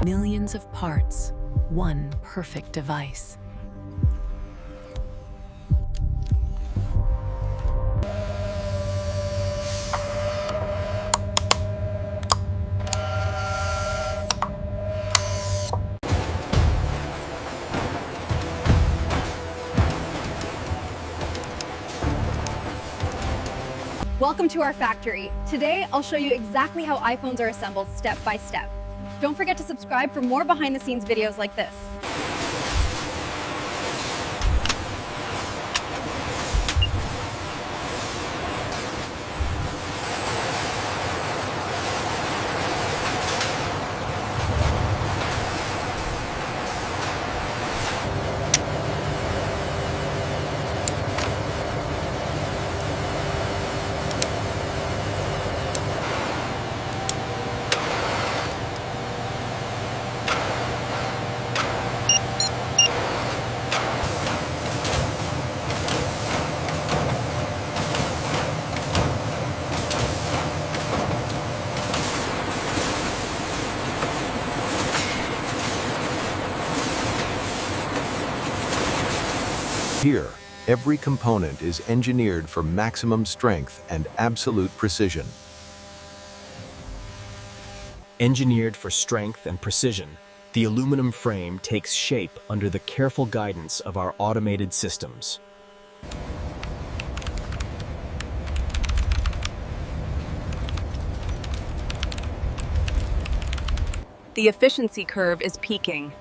Millions of parts, one perfect device. Welcome to our factory. Today, I'll show you exactly how iPhones are assembled step by step. Don't forget to subscribe for more behind-the-scenes videos like this. Here, every component is engineered for maximum strength and absolute precision. Engineered for strength and precision, the aluminum frame takes shape under the careful guidance of our automated systems. The efficiency curve is peaking.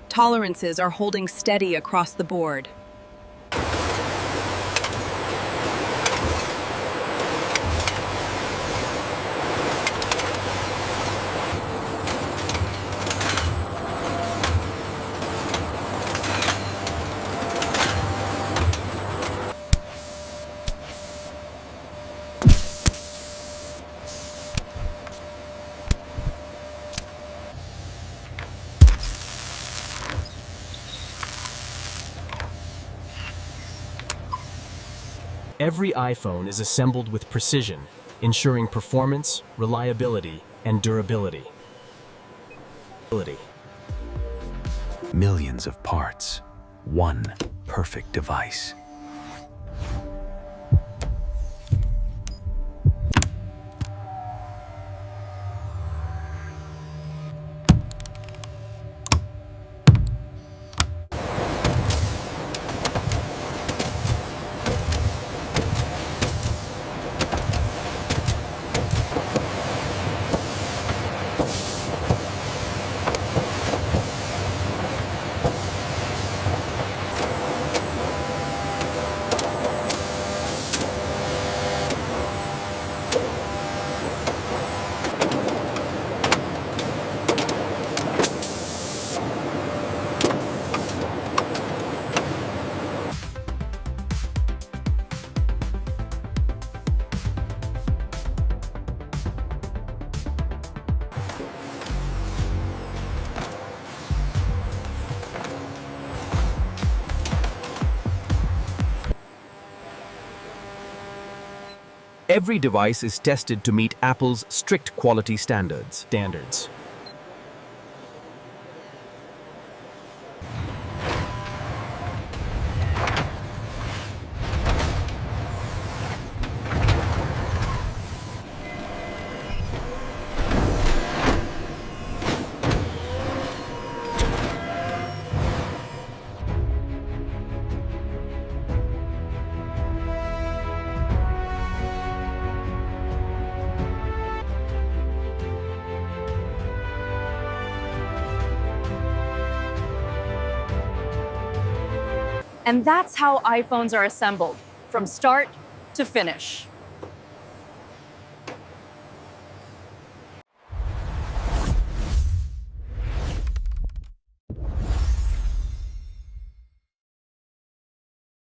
Tolerances are holding steady across the board. Every iPhone is assembled with precision, ensuring performance, reliability, and durability. Millions of parts, one perfect device. Every device is tested to meet Apple's strict quality standards. And that's how iPhones are assembled, from start to finish.